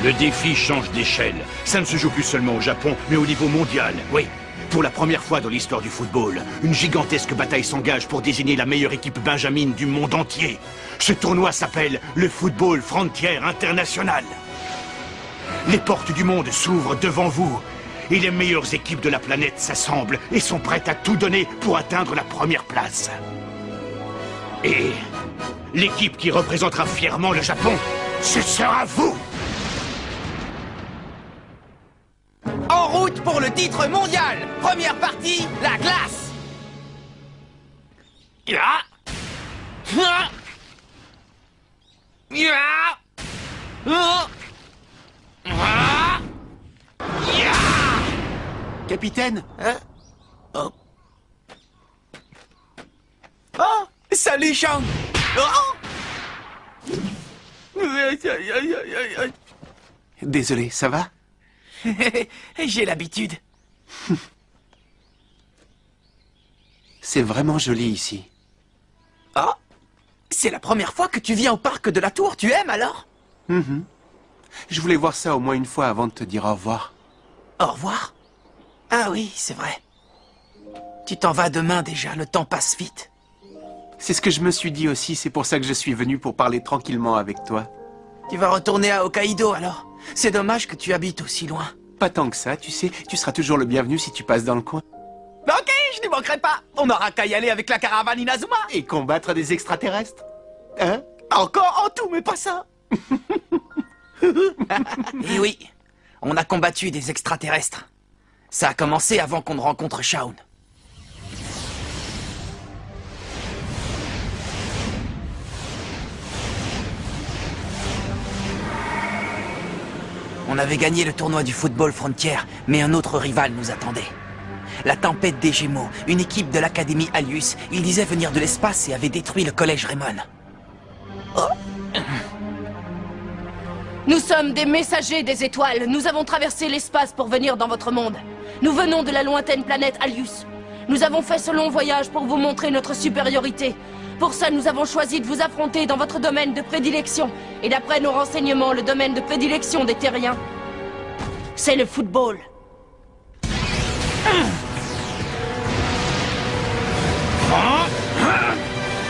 Le défi change d'échelle. Ça ne se joue plus seulement au Japon, mais au niveau mondial, oui. Pour la première fois dans l'histoire du football, une gigantesque bataille s'engage pour désigner la meilleure équipe benjamine du monde entier. Ce tournoi s'appelle le Football Frontier International. Les portes du monde s'ouvrent devant vous. Et les meilleures équipes de la planète s'assemblent et sont prêtes à tout donner pour atteindre la première place. Et l'équipe qui représentera fièrement le Japon, ce sera vous! En route pour le titre mondial. Première partie, la glace. Capitaine. Hein? Oh. Oh, salut Shang. Oh. Désolé, ça va? J'ai l'habitude. C'est vraiment joli ici. Oh, c'est la première fois que tu viens au parc de la Tour. Tu aimes alors? Je voulais voir ça au moins une fois avant de te dire au revoir. Au revoir? Ah oui, c'est vrai. Tu t'en vas demain déjà, le temps passe vite. C'est ce que je me suis dit aussi, c'est pour ça que je suis venu pour parler tranquillement avec toi. Tu vas retourner à Hokkaido alors? C'est dommage que tu habites aussi loin. Pas tant que ça, tu sais, tu seras toujours le bienvenu si tu passes dans le coin. Ok, je n'y manquerai pas. On n'aura qu'à y aller avec la caravane Inazuma. Et combattre des extraterrestres. Hein? Encore en tout, mais pas ça. Et oui, on a combattu des extraterrestres. Ça a commencé avant qu'on ne rencontre Shaun. On avait gagné le tournoi du Football Frontier, mais un autre rival nous attendait. La Tempête des Gémeaux, une équipe de l'Académie Alius, ils disaient venir de l'espace et avaient détruit le collège Raymond. Oh. Nous sommes des messagers des étoiles. Nous avons traversé l'espace pour venir dans votre monde. Nous venons de la lointaine planète Alius. Nous avons fait ce long voyage pour vous montrer notre supériorité. Pour ça, nous avons choisi de vous affronter dans votre domaine de prédilection. Et d'après nos renseignements, le domaine de prédilection des terriens, c'est le football.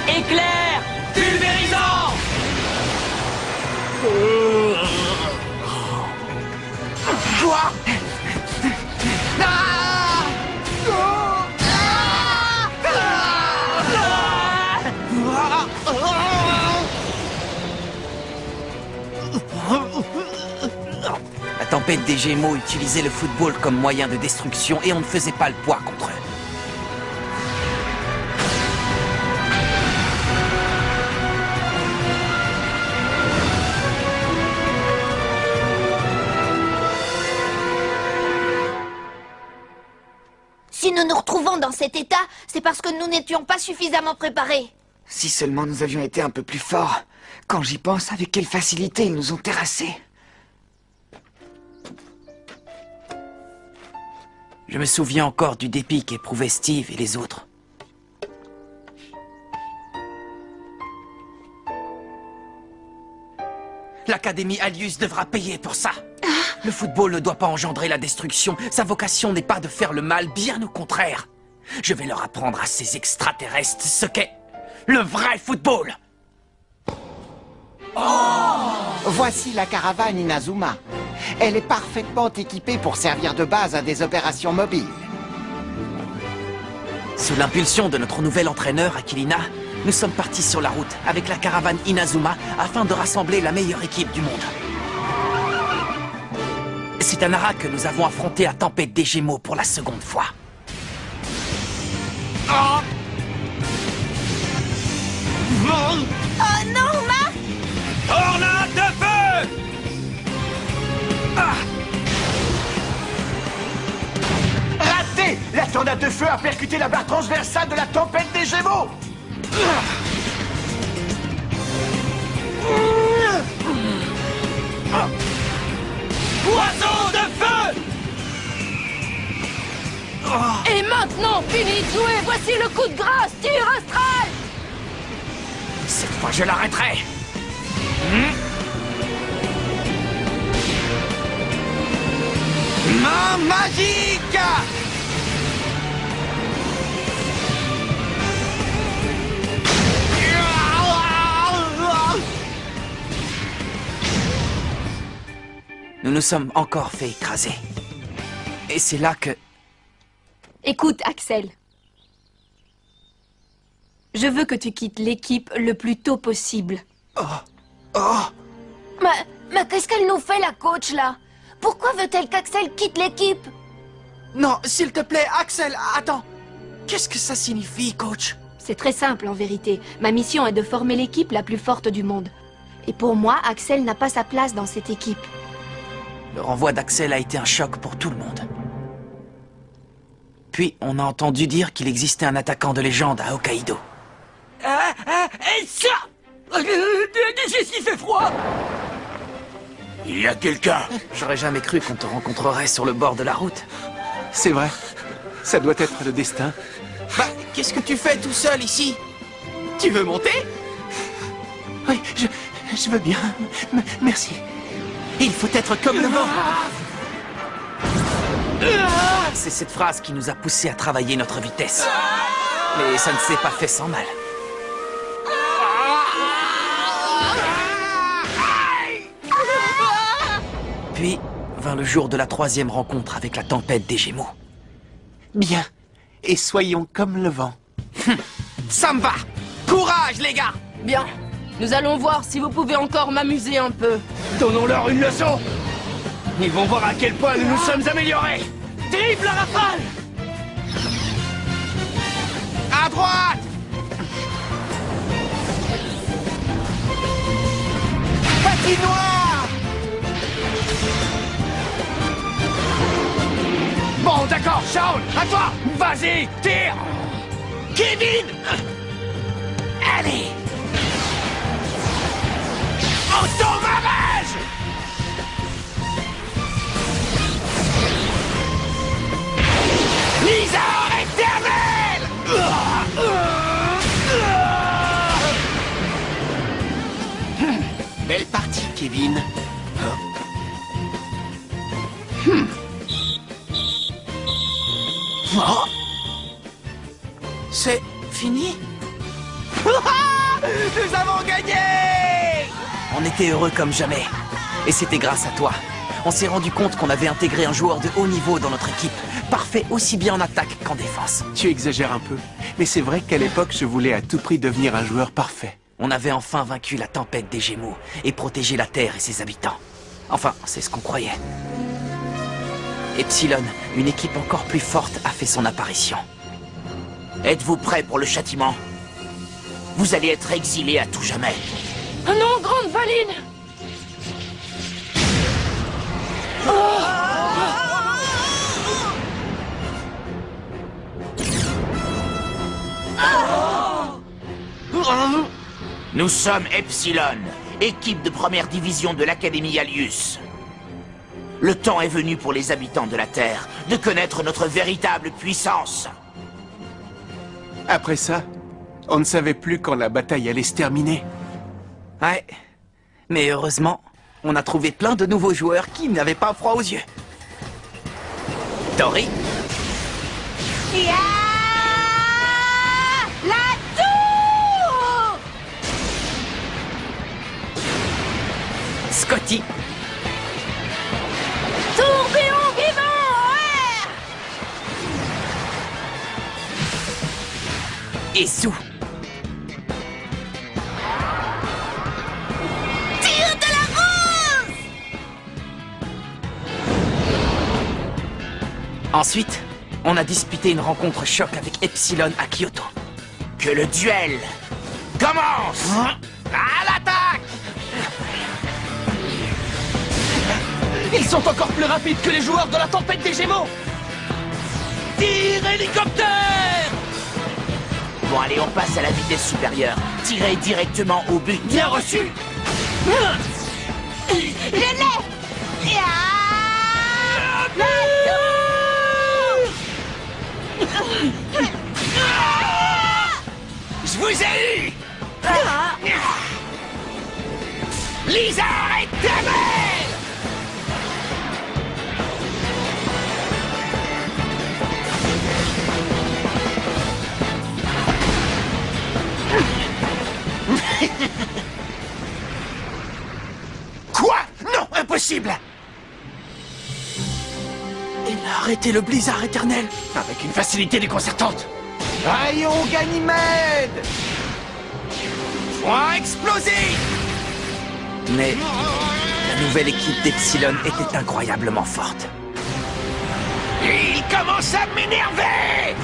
Éclair Pulvérisant! Quoi? Ah! La Tempête des Gémeaux utilisait le football comme moyen de destruction et on ne faisait pas le poids contre eux. Si nous nous retrouvons dans cet état, c'est parce que nous n'étions pas suffisamment préparés. Si seulement nous avions été un peu plus forts. Quand j'y pense, avec quelle facilité ils nous ont terrassés. Je me souviens encore du dépit qu'éprouvaient Steve et les autres. L'Académie Alius devra payer pour ça. Le football ne doit pas engendrer la destruction. Sa vocation n'est pas de faire le mal, bien au contraire. Je vais leur apprendre à ces extraterrestres ce qu'est le vrai football. Voici la caravane Inazuma. Elle est parfaitement équipée pour servir de base à des opérations mobiles. Sous l'impulsion de notre nouvel entraîneur, Aquilina, nous sommes partis sur la route avec la caravane Inazuma afin de rassembler la meilleure équipe du monde. C'est à Nara que nous avons affronté la Tempête des Gémeaux pour la seconde fois. Oh non, Marc! Tornade de feu! Raté! La tornade de feu a percuté la barre transversale de la Tempête des Gémeaux! Poison de feu! Et maintenant, fini de jouer. Voici le coup de grâce. Tir astral. Cette fois, je l'arrêterai. Main magique! Nous nous sommes encore fait écraser. Et c'est là que... Écoute, Axel. Je veux que tu quittes l'équipe le plus tôt possible. Mais qu'est-ce qu'elle nous fait, la coach, là? Pourquoi veut-elle qu'Axel quitte l'équipe? Non, s'il te plaît, Axel, attends. Qu'est-ce que ça signifie, coach? C'est très simple, en vérité. Ma mission est de former l'équipe la plus forte du monde. Et pour moi, Axel n'a pas sa place dans cette équipe. Le renvoi d'Axel a été un choc pour tout le monde. Puis, on a entendu dire qu'il existait un attaquant de légende à Hokkaido. Et ça! Qu'est-ce qu'il fait froid? Il y a quelqu'un. J'aurais jamais cru qu'on te rencontrerait sur le bord de la route. C'est vrai. Ça doit être le destin. Bah, qu'est-ce que tu fais tout seul ici? Tu veux monter? Oui, je veux bien. Merci. Il faut être comme le vent. C'est cette phrase qui nous a poussé à travailler notre vitesse. Mais ça ne s'est pas fait sans mal. Puis vint le jour de la 3e rencontre avec la tempête des Gémeaux. Bien. Et soyons comme le vent. Ça me va! Courage, les gars! Bien. Nous allons voir si vous pouvez encore m'amuser un peu. Donnons-leur une leçon. Ils vont voir à quel point nous nous sommes améliorés. Dribble la rafale! À droite! Patinoire! Bon, d'accord, Shaun, à toi. Vas-y, tire. Kevin! Allez! Auto-barrage. Lisa éternelle! Belle partie, Kevin. Oh. C'est fini? Nous avons gagné! On était heureux comme jamais. Et c'était grâce à toi. On s'est rendu compte qu'on avait intégré un joueur de haut niveau dans notre équipe. Parfait aussi bien en attaque qu'en défense. Tu exagères un peu. Mais c'est vrai qu'à l'époque, je voulais à tout prix devenir un joueur parfait. On avait enfin vaincu la tempête des Gémeaux et protégé la Terre et ses habitants. Enfin, c'est ce qu'on croyait. Epsilon, une équipe encore plus forte, a fait son apparition. Êtes-vous prêts pour le châtiment? Vous allez être exilés à tout jamais. Oh non, grande Valine! Nous sommes Epsilon, équipe de première division de l'Académie Alius. Le temps est venu pour les habitants de la Terre de connaître notre véritable puissance. Après ça, on ne savait plus quand la bataille allait se terminer. Ouais, mais heureusement, on a trouvé plein de nouveaux joueurs qui n'avaient pas froid aux yeux. Tori, Ya! La tour! Scotty, Tourbillon vivant en air! et Sue. Tire de la rose! Ensuite, on a disputé une rencontre choc avec Epsilon à Kyoto. Que le duel commence! À l'attaque! Ils sont encore plus rapides que les joueurs de la tempête des Gémeaux! Tire hélicoptère! Bon allez, on passe à la vitesse supérieure. Tirez directement au but. Bien reçu! Je l'ai! Ya! La tour! Je vous ai eu! Lisa éternelle! Quoi? Non, impossible! Il a arrêté le blizzard éternel avec une facilité déconcertante. Rayon Ganymède! Point explosé! Mais la nouvelle équipe d'Epsilon était incroyablement forte. Il commence à m'énerver!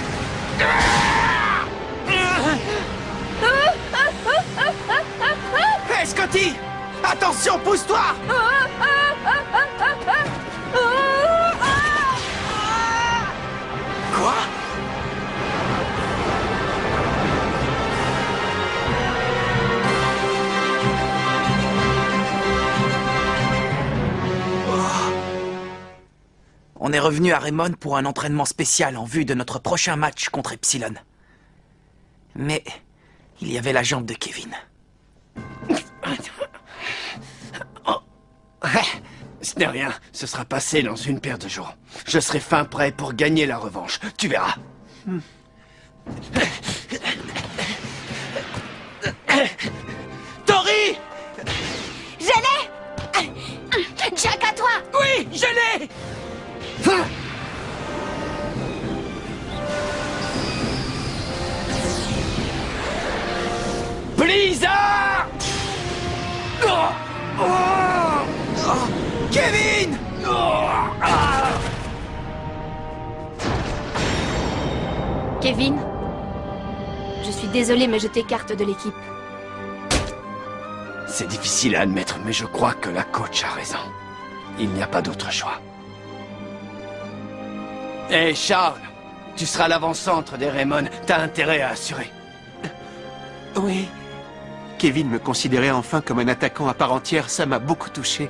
Hé, Scotty! Attention, pousse-toi! Quoi? On est revenu à Raymond pour un entraînement spécial en vue de notre prochain match contre Epsilon. Mais il y avait la jambe de Kevin. Ce n'est rien, ce sera passé dans une paire de jours. Je serai fin prêt pour gagner la revanche, tu verras. Tori! Je l'ai! Jack, à toi! Oui, je l'ai! Blizzard! Oh! Oh! Oh! Kevin! Oh! Ah! Kevin, je suis désolé, mais je t'écarte de l'équipe. C'est difficile à admettre, mais je crois que la coach a raison. Il n'y a pas d'autre choix. Hé, Charles, tu seras l'avant-centre des Raymond. T'as intérêt à assurer. Oui. Kevin me considérait enfin comme un attaquant à part entière, ça m'a beaucoup touché.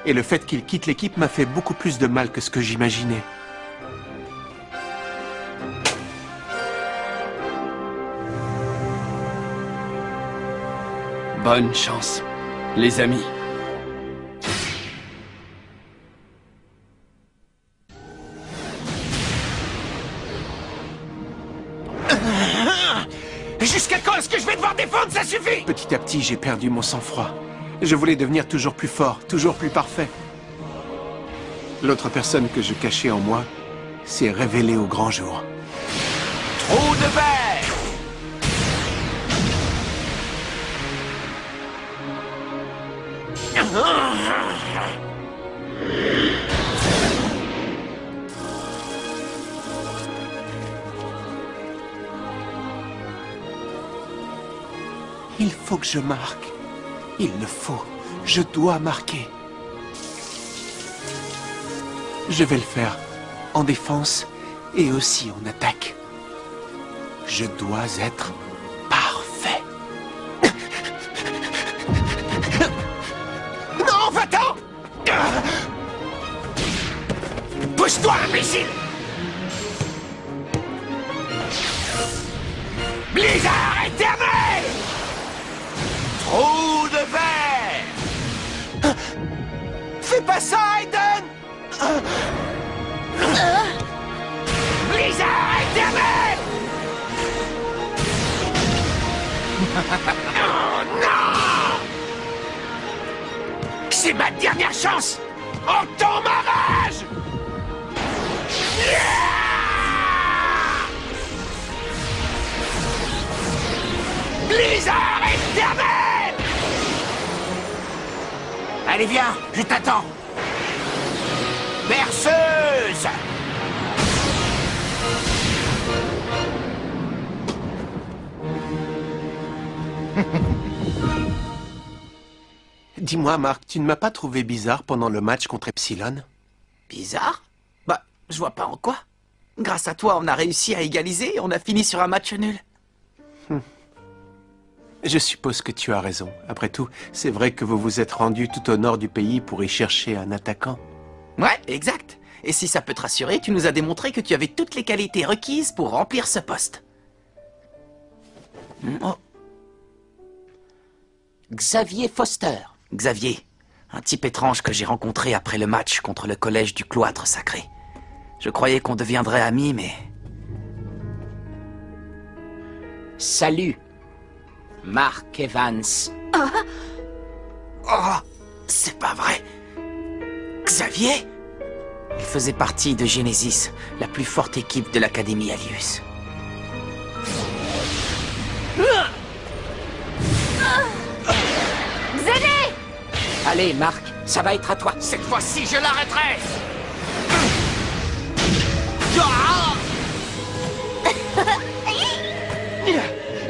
Et le fait qu'il quitte l'équipe m'a fait beaucoup plus de mal que ce que j'imaginais. Bonne chance, les amis. Jusqu'à quand est-ce que je vais devoir défendre? Ça suffit! Petit à petit, j'ai perdu mon sang-froid. Je voulais devenir toujours plus fort, toujours plus parfait. L'autre personne que je cachais en moi s'est révélée au grand jour. Trou de verre! Il faut que je marque. Il le faut. Je dois marquer. Je vais le faire. En défense et aussi en attaque. Je dois être parfait. Non, va-t'en! Pousse-toi, imbécile! Blizzard éternel! Trou de verre! Fais pas ça, Aiden! Blizzard éternel! Oh non! C'est ma dernière chance! Entends ma rage! Blizzard éternel! Allez, viens, je t'attends. Berceuse! Dis-moi, Marc, tu ne m'as pas trouvé bizarre pendant le match contre Epsilon? Bizarre? Bah, je vois pas en quoi. Grâce à toi, on a réussi à égaliser et on a fini sur un match nul. Je suppose que tu as raison. Après tout, c'est vrai que vous vous êtes rendu tout au nord du pays pour y chercher un attaquant. Ouais, exact. Et si ça peut te rassurer, tu nous as démontré que tu avais toutes les qualités requises pour remplir ce poste. Oh. Xavier Foster. Xavier, un type étrange que j'ai rencontré après le match contre le collège du cloître sacré. Je croyais qu'on deviendrait amis, mais... Salut. Mark Evans. Oh, c'est pas vrai. Xavier? Il faisait partie de Genesis, la plus forte équipe de l'Académie Alius. Zéné! Allez, Mark, ça va être à toi. Cette fois-ci, je l'arrêterai.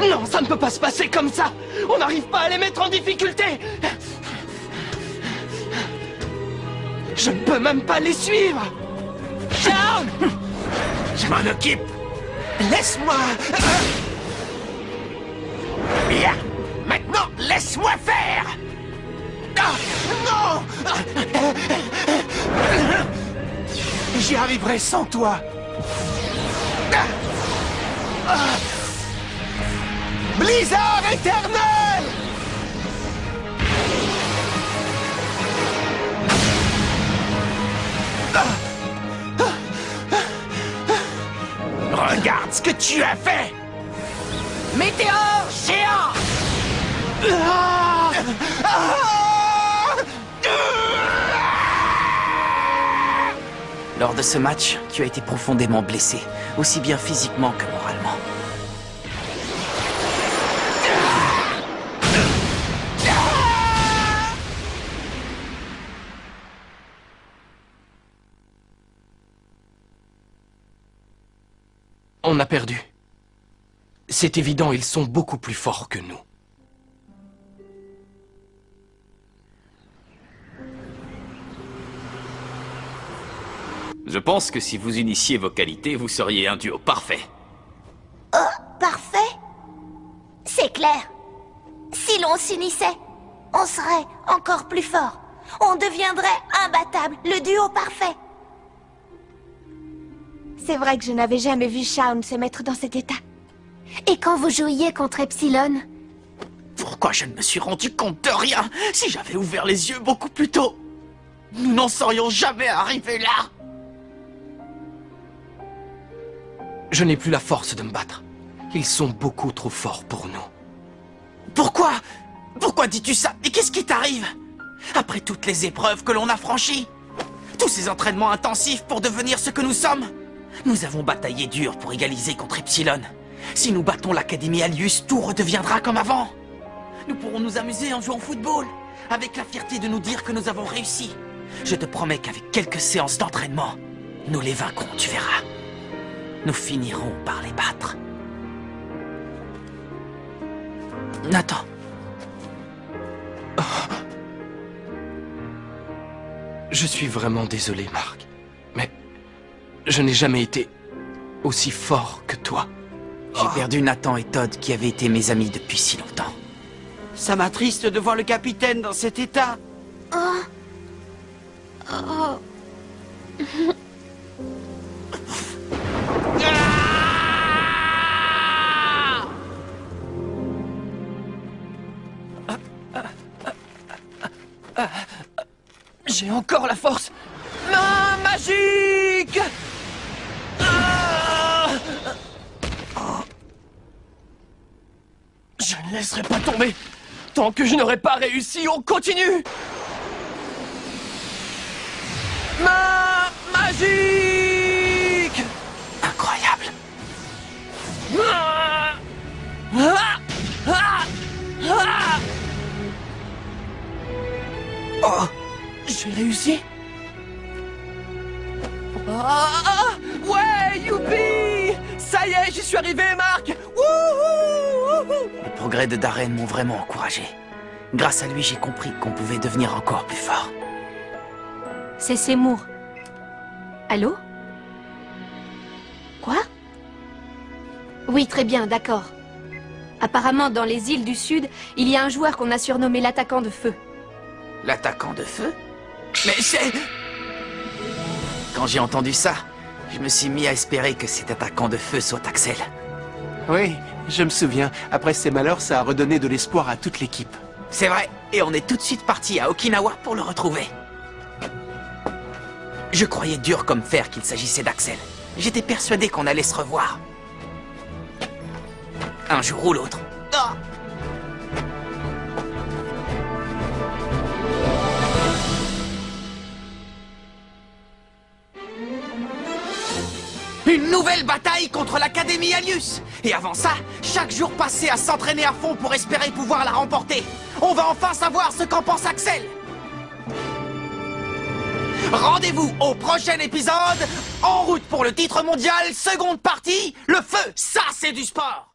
Non, ça ne peut pas se passer comme ça. On n'arrive pas à les mettre en difficulté. Je ne peux même pas les suivre. Shaun! Je m'en occupe. Laisse-moi. Bien. Maintenant, laisse-moi faire. Ah, non. J'y arriverai sans toi. Blizzard éternel! Regarde ce que tu as fait. Météore géant! Lors de ce match, tu as été profondément blessé, aussi bien physiquement que moralement. On a perdu. C'est évident, ils sont beaucoup plus forts que nous. Je pense que si vous unissiez vos qualités, vous seriez un duo parfait. Parfait? C'est clair. Si l'on s'unissait, on serait encore plus fort. On deviendrait imbattable, le duo parfait. C'est vrai que je n'avais jamais vu Shaun se mettre dans cet état. Et quand vous jouiez contre Epsilon? Pourquoi je ne me suis rendu compte de rien? Si j'avais ouvert les yeux beaucoup plus tôt, nous n'en serions jamais arrivés là. Je n'ai plus la force de me battre. Ils sont beaucoup trop forts pour nous. Pourquoi? Pourquoi dis-tu ça? Et qu'est-ce qui t'arrive? Après toutes les épreuves que l'on a franchies, tous ces entraînements intensifs pour devenir ce que nous sommes, nous avons bataillé dur pour égaliser contre Epsilon. Si nous battons l'Académie Alius, tout redeviendra comme avant. Nous pourrons nous amuser en jouant au football, avec la fierté de nous dire que nous avons réussi. Je te promets qu'avec quelques séances d'entraînement, nous les vaincrons, tu verras. Nous finirons par les battre. Nathan. Je suis vraiment désolé, Mark. Mais je n'ai jamais été aussi fort que toi. J'ai perdu Nathan et Todd qui avaient été mes amis depuis si longtemps. Ça m'attriste de voir le capitaine dans cet état. J'ai encore la force. Main magique! Je ne laisserai pas tomber. Tant que je n'aurai pas réussi, on continue. Main magique! Incroyable. Oh, j'ai réussi. Ouais, youpi! Ça y est, j'y suis arrivé, Mark! Wouhou! Les progrès de Darren m'ont vraiment encouragé. Grâce à lui, j'ai compris qu'on pouvait devenir encore plus fort. C'est Seymour. Allô? Quoi? Oui, très bien, d'accord. Apparemment, dans les îles du Sud, il y a un joueur qu'on a surnommé l'attaquant de feu. L'attaquant de feu? Mais c'est... Quand j'ai entendu ça, je me suis mis à espérer que cet attaquant de feu soit Axel. Oui, je me souviens. Après ces malheurs, ça a redonné de l'espoir à toute l'équipe. C'est vrai, et on est tout de suite parti à Okinawa pour le retrouver. Je croyais dur comme fer qu'il s'agissait d'Axel. J'étais persuadé qu'on allait se revoir. Un jour ou l'autre. Ah! Une nouvelle bataille contre l'Académie Alius. Et avant ça, chaque jour passé à s'entraîner à fond pour espérer pouvoir la remporter. On va enfin savoir ce qu'en pense Axel. Rendez-vous au prochain épisode. En route pour le titre mondial, seconde partie. Le feu, ça c'est du sport.